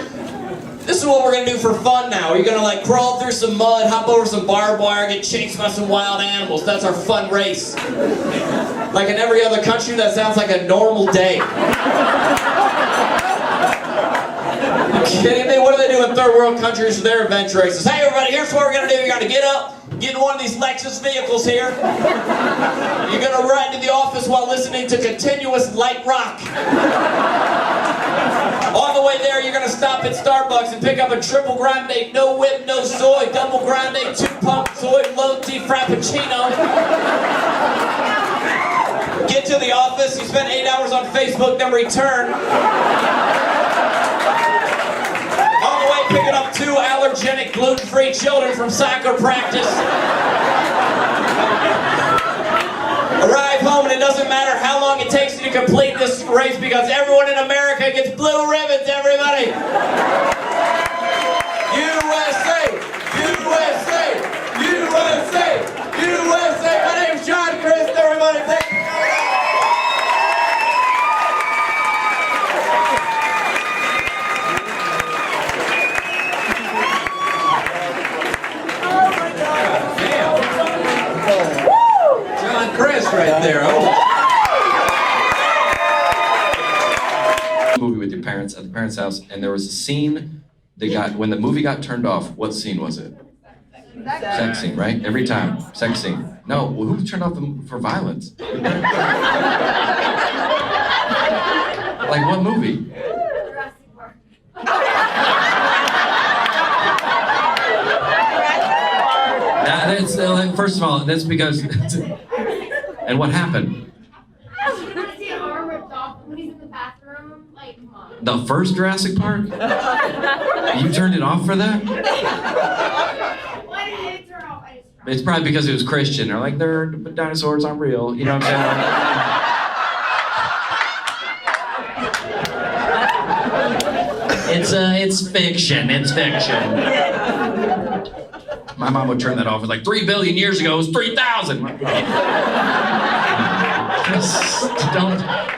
this is what we're gonna do for fun now. You're gonna like crawl through some mud, hop over some barbed wire, get chased by some wild animals. That's our fun race. Like in every other country, that sounds like a normal day. You kidding me? What do they do in third world countries for their adventure races? Hey everybody, here's what we're gonna do. You're gonna get up, get in one of these Lexus vehicles here. You're gonna ride to the office while listening to continuous light rock. On the way there, you're gonna stop at Starbucks and pick up a triple grande, no whip, no soy, double grande, 2-pump soy, low tea frappuccino. Get to the office, you spend 8 hours on Facebook, then return. On the way, picking up 2 allergenic, gluten-free children from soccer practice. Arrive home and it doesn't matter how long it takes you to complete this race because everyone in America gets blue ribbons, everybody! USA! USA! USA! USA! My name's John Crist, everybody! Thank you. Crist right there. Oh. Movie with your parents at the parents' house, and there was a scene that got when the movie got turned off. What scene was it? Sex scene, right? Every time, sex scene. No, well, who turned off for violence? Like what movie? That's first of all, that's because. And what happened? The first Jurassic Park? You turned it off for that? It's probably because it was Christian. They're like, dinosaurs aren't real. You know what I'm saying? It's fiction. It's fiction. My mom would turn that off. It was like 3 billion years ago. It was 3,000.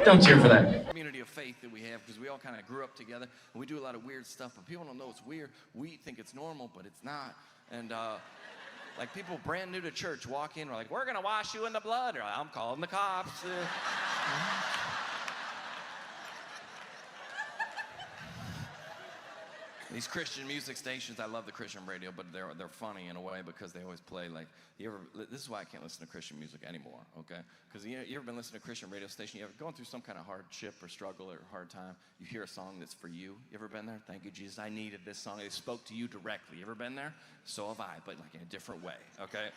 Don't cheer for that. Community of faith that we have because we all kind of grew up together and we do a lot of weird stuff, but people don't know it's weird. We think it's normal, but it's not. And like people brand new to church walk in, we're like, we're gonna wash you in the blood, or I'm calling the cops. These Christian music stations, I love the Christian radio, but they're funny in a way because they always play like, this is why I can't listen to Christian music anymore, okay? Because you ever been listening to a Christian radio station, you ever going through some kind of hardship or struggle or hard time, you hear a song that's for you. You ever been there? Thank you, Jesus, I needed this song. It spoke to you directly. You ever been there? So have I, but like in a different way, okay?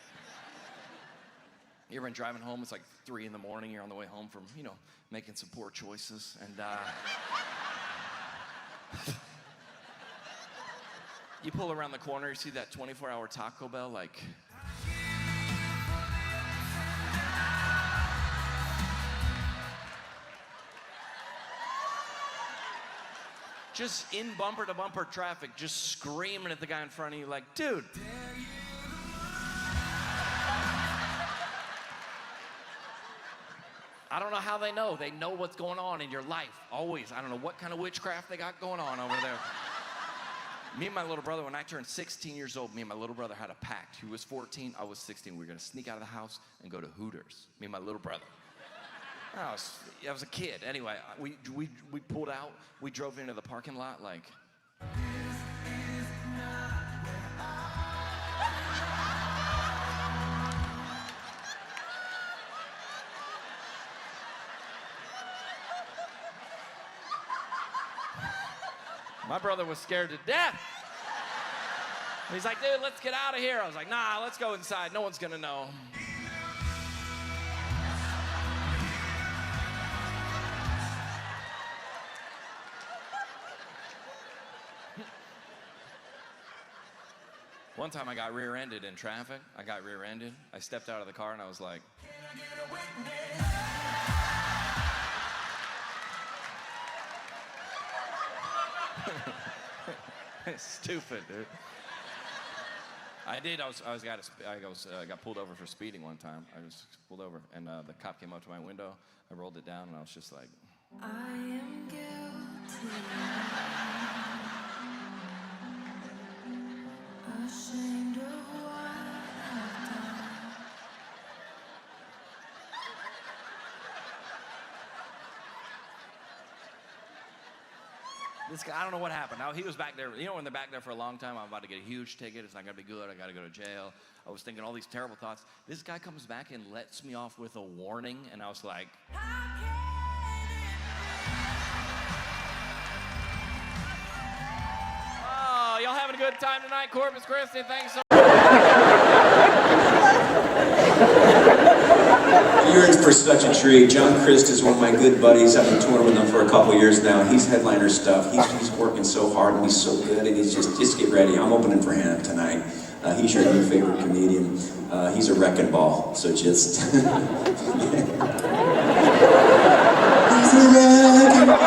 You ever been driving home, it's like 3 in the morning, you're on the way home from, making some poor choices, and you pull around the corner, you see that 24-hour Taco Bell, like... just in bumper-to-bumper traffic, just screaming at the guy in front of you like, dude. I don't know how they know. They know what's going on in your life, always. I don't know what kind of witchcraft they got going on over there. Me and my little brother, when I turned 16 years old, me and my little brother had a pact. He was 14, I was 16. We were gonna sneak out of the house and go to Hooters. Me and my little brother. I was a kid. Anyway, we pulled out. We drove into the parking lot like... My brother was scared to death. He's like, dude, let's get out of here. I was like, nah, let's go inside. No one's gonna know. One time I got rear-ended in traffic. I got rear-ended. I stepped out of the car and I was like, stupid, dude. I did. I got pulled over for speeding one time. I was pulled over, and the cop came up to my window. I rolled it down, and I was just like, I am guilty, ashamed of what I've done. this guy, I don't know what happened. Now, he was back there. You know, when they're back there for a long time, I'm about to get a huge ticket. It's not going to be good. I got to go to jail. I was thinking all these terrible thoughts. This guy comes back and lets me off with a warning, and I was like, oh, y'all having a good time tonight? Corpus Christi, thanks so much. You're in for such a treat. John Crist is one of my good buddies. I've been touring with him for a couple years now. He's headliner stuff. He's working so hard and he's so good, and he's just get ready. I'm opening for him tonight. He's your new favorite comedian. He's a wrecking ball, so just... He's a wrecking ball.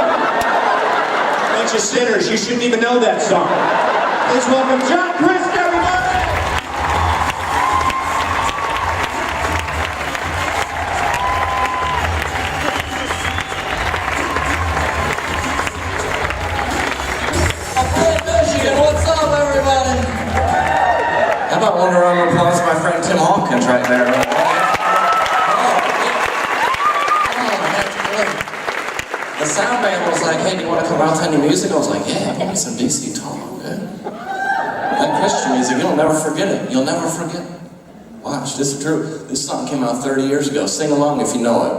Bunch of sinners, you shouldn't even know that song. Please welcome John Crist, everybody! What's up, everybody? How about one round of applause for my friend Tim Hawkins right there? The sound man was like, hey, do you want to come out to any music? I was like, yeah, give me some DC talk, man. That Christian music, you'll never forget it. You'll never forget it. Watch, this is true. This song came out 30 years ago. Sing along if you know it.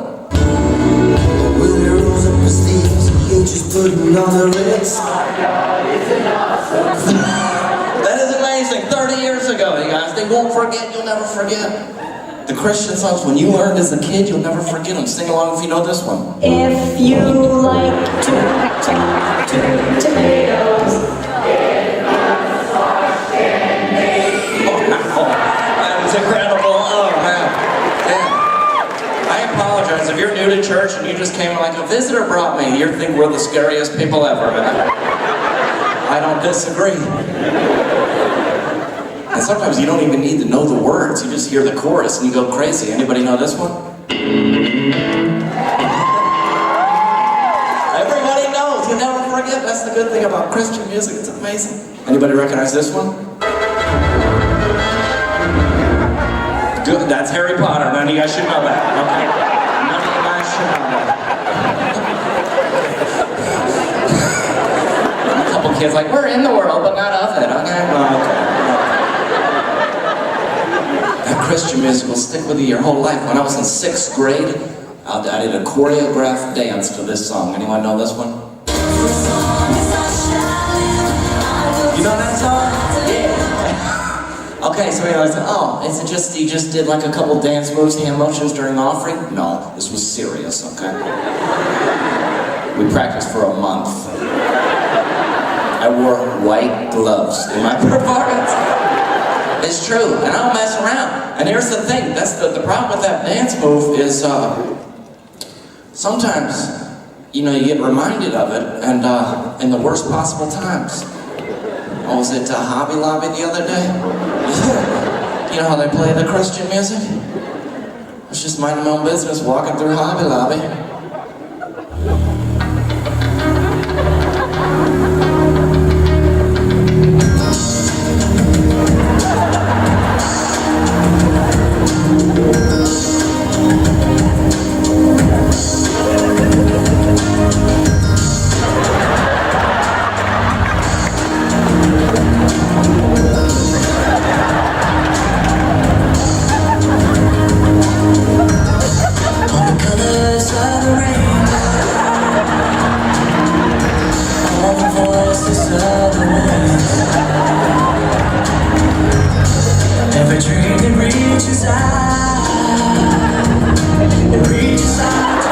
Will there rose up the steves, you just putting on the Ritz. That is amazing. 30 years ago, you guys. They won't forget. You'll never forget. The Christian songs, when you learned as a kid, you'll never forget them. Sing along if you know this one. If you like to talk to tomatoes, That was incredible. Oh, man. Yeah. I apologize. If you're new to church and you just came like a visitor brought me, you think we're the scariest people ever. I don't disagree. And sometimes you don't even need to know the words. You just hear the chorus and you go crazy. Anybody know this one? Everybody knows. You never forget. That's the good thing about Christian music. It's amazing. Anybody recognize this one? Good. That's Harry Potter. None of you guys should know that. Okay. None of you guys should know that. A couple kids like, we're in the world, but not of it. Okay. Well, okay. That Christian music will stick with you your whole life. When I was in 6th grade, I did a choreographed dance to this song. Anyone know this one? You know that song? Yeah. Okay, so I was like, oh, is it just, you just did like a couple dance moves, hand motions during offering? No, this was serious, okay? We practiced for a month. I wore white gloves in my performance. It's true, and I don't mess around. And here's the thing, that's the problem with that dance move is sometimes, you know, you get reminded of it, and in the worst possible times. I was at Hobby Lobby the other day. You know how they play the Christian music? I was just minding my own business, walking through Hobby Lobby. Every dream that reaches out, it reaches out.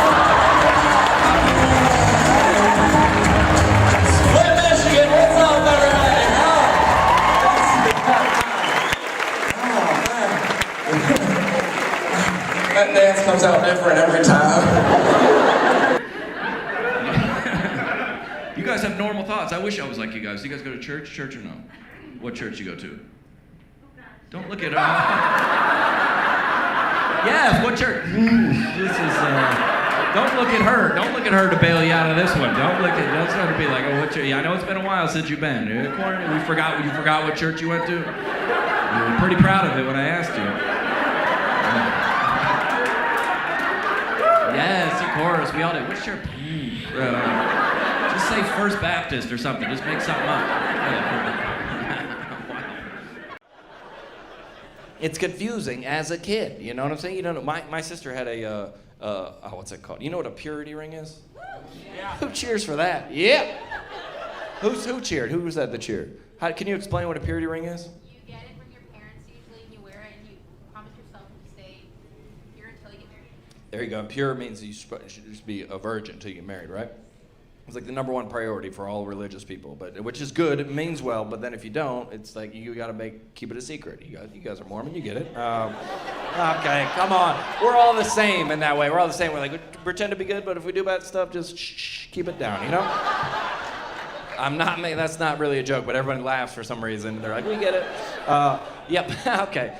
Flint, Michigan, what's up, everybody? That dance comes out different every time. You guys have normal thoughts. I wish I was like you guys. Do you guys go to church? Church or no? What church you go to? Don't look at her. Yes, what church? This is. Don't look at her. Don't look at her to bail you out of this one. Don't start to be like, oh, what church? Yeah, I know it's been a while since you've been. You forgot what church you went to? You were pretty proud of it when I asked you. Yes, of course. We all do. What's your... just say First Baptist or something. Just make something up. It's confusing as a kid. You know what I'm saying? You don't know. My sister had a... what's it called? You know what a purity ring is? Yeah. Who cheers for that? Yeah. Who cheered? Who was that that cheered? Can you explain what a purity ring is? You get it from your parents usually, and you wear it, and you promise yourself to stay pure until you get married. There you go. Pure means you should just be a virgin until you get married, right? It's like the number one priority for all religious people, which is good. It means well, but then if you don't, it's like you gotta keep it a secret. You guys are Mormon, you get it. Okay, come on. We're all the same in that way. We're all the same. We're like, we pretend to be good, but if we do bad stuff, just keep it down, you know? That's not really a joke, but everybody laughs for some reason. They're like, we get it. Yep, okay.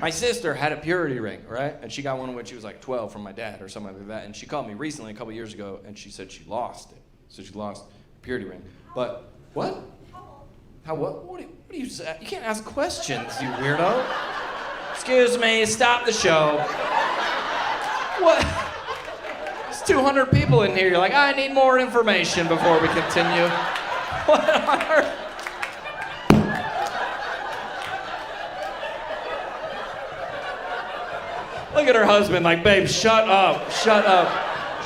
My sister had a purity ring, right? And she got one when she was like 12 from my dad or something like that. And she called me recently, a couple years ago, and she said she lost it. So she lost the purity ring. But, what? How what? What do you say? You can't ask questions, you weirdo. Excuse me, stop the show. What? There's 200 people in here. You're like, I need more information before we continue. What on earth? Look at her husband, like, babe, shut up.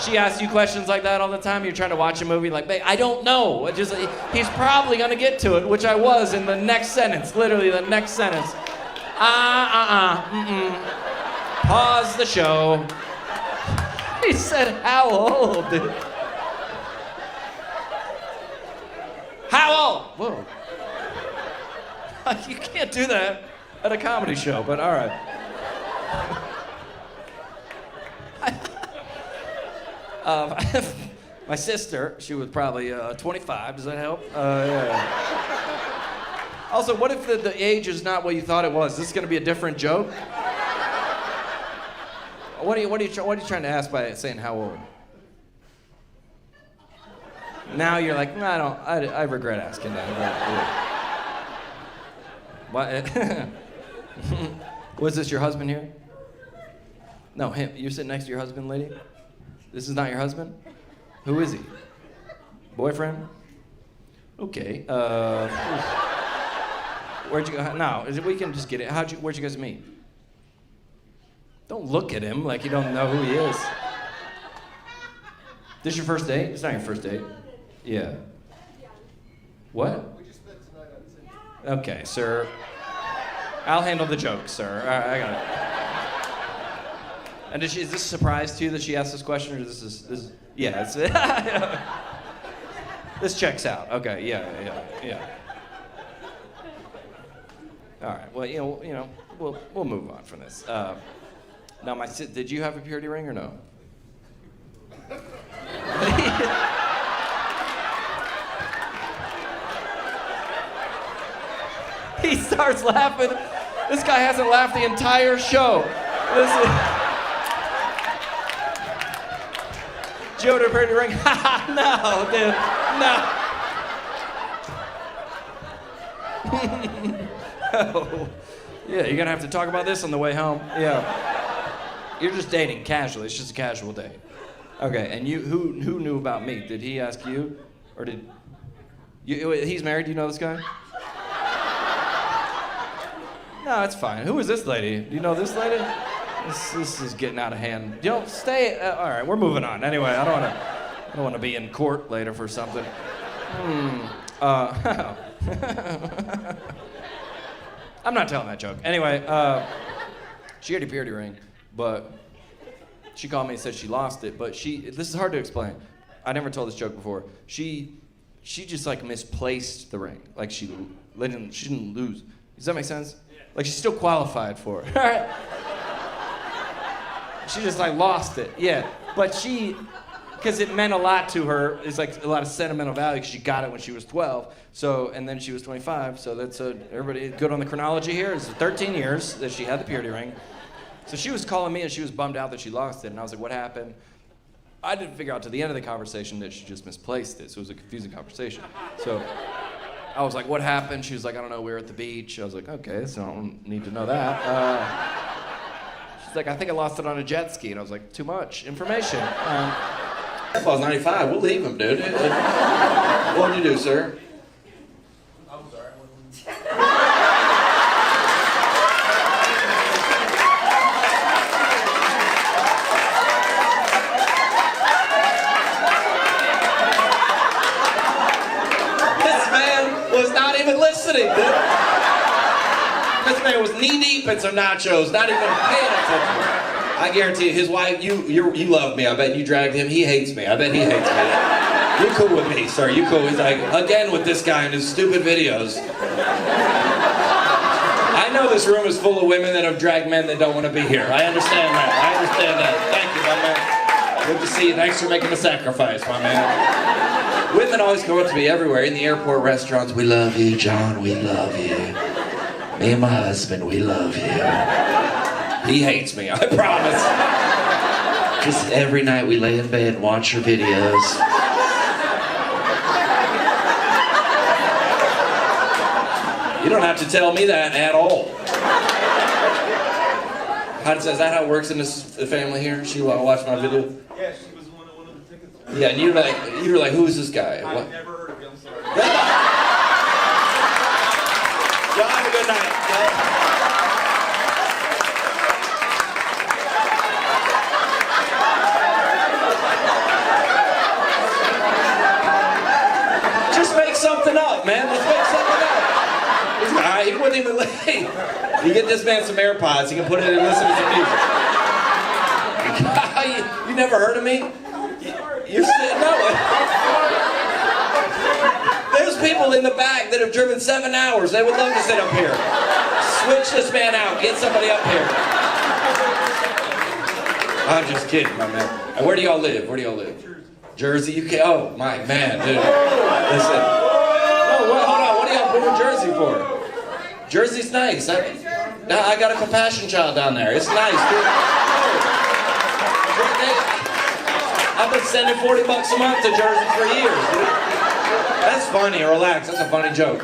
She asks you questions like that all the time. You're trying to watch a movie, like, babe, I don't know. He's probably gonna get to it, which I was in the next sentence, literally the next sentence. Pause the show. He said, how old? How old? Whoa. You can't do that at a comedy show, but all right. My sister, she was probably 25. Does that help? Yeah. Also, what if the age is not what you thought it was? Is this going to be a different joke? What are you trying to ask by saying how old? Now you're like, no, I regret asking that. What? Was this your husband here? No, him. You're sitting next to your husband, lady? This is not your husband? Who is he? Boyfriend? Okay. Where'd you go? No, we can just get it. Where'd you guys meet? Don't look at him like you don't know who he is. This your first date? It's not your first date. Yeah. What? We just spent tonight on Tinder. Okay, sir. I'll handle the joke, sir. I got it. And is this a surprise to you that she asked this question, or this? Yeah, it's, this checks out. Okay, yeah. All right. Well, you know, we'll move on from this. Now, did you have a purity ring or no? He starts laughing. This guy hasn't laughed the entire show. Joe to purity ring. No, dude. No. Oh. Yeah, you're gonna have to talk about this on the way home. Yeah. You're just dating casually. It's just a casual date. Okay, and who knew about me? Did he ask you, or did you? He's married. Do you know this guy? No, it's fine. Who is this lady? Do you know this lady? This is getting out of hand. You know, stay. All right, we're moving on. Anyway, I don't want to be in court later for something. I'm not telling that joke. Anyway, she had a purity ring, but she called me and said she lost it. But this is hard to explain. I never told this joke before. She just like misplaced the ring. Like she didn't lose. Does that make sense? Yeah. Like, she still qualified for it. All right? She just, like, lost it. Yeah. But she, because it meant a lot to her, it's like a lot of sentimental value because she got it when she was 12. So, and then she was 25. So that's everybody good on the chronology here? It's 13 years that she had the purity ring. So she was calling me and she was bummed out that she lost it. And I was like, what happened? I didn't figure out to the end of the conversation that she just misplaced it. So it was a confusing conversation. So I was like, what happened? She was like, I don't know, we were at the beach. I was like, okay, so I don't need to know that. She's like, I think I lost it on a jet ski. And I was like, too much information. Airfall's 95. We'll leave him, dude. What did you do, sir? I'm sorry. This man was not even listening, dude. This man was knee-deep in some nachos, not even paying attention. I guarantee you, his wife, you love me. I bet you dragged him. He hates me. I bet he hates me. You cool with me, sir. You cool. He's like, again with this guy and his stupid videos. I know this room is full of women that have dragged men that don't want to be here. I understand that. I understand that. Thank you, my man. Good to see you. Thanks for making the sacrifice, my man. Women always go up to me everywhere, in the airport, restaurants. We love you, John. We love you. Me and my husband, we love you. He hates me, I promise. Just every night we lay in bed and watch your videos. You don't have to tell me that at all. Is that how it works in this family here? She watched my video? Yeah, she was one of the tickets. Yeah, and you were like, who is this guy? I've never heard of him, I'm sorry. Y'all have a good night. Just make something up, man. Let's make something up. He wouldn't even late. You get this man some AirPods, he can put it in and listen to some music. You never heard of me? You're sitting There's people in the back that have driven 7 hours. They would love to sit up here. Switch this man out. Get somebody up here. I'm just kidding, my man. And where do y'all live? Where do y'all live? Jersey. You can't. Oh my man, dude. Listen. No, hold on. What are y'all moving Jersey for? Jersey's nice. I got a compassion child down there. It's nice, dude. I've been sending $40 a month to Jersey for years, dude. That's funny. Relax. That's a funny joke.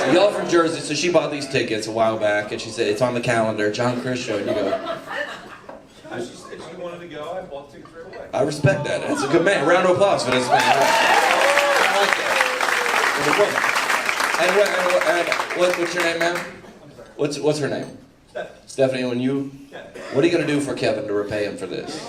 So y'all from Jersey. So she bought these tickets a while back, and she said it's on the calendar. John Crist show. And you go. She said she wanted to go. I bought tickets right away. I respect that. That's a good man. Round of applause for this man. I like that. And what's your name, ma'am? What's her name? Stephanie. Stephanie, what are you gonna do for Kevin to repay him for this?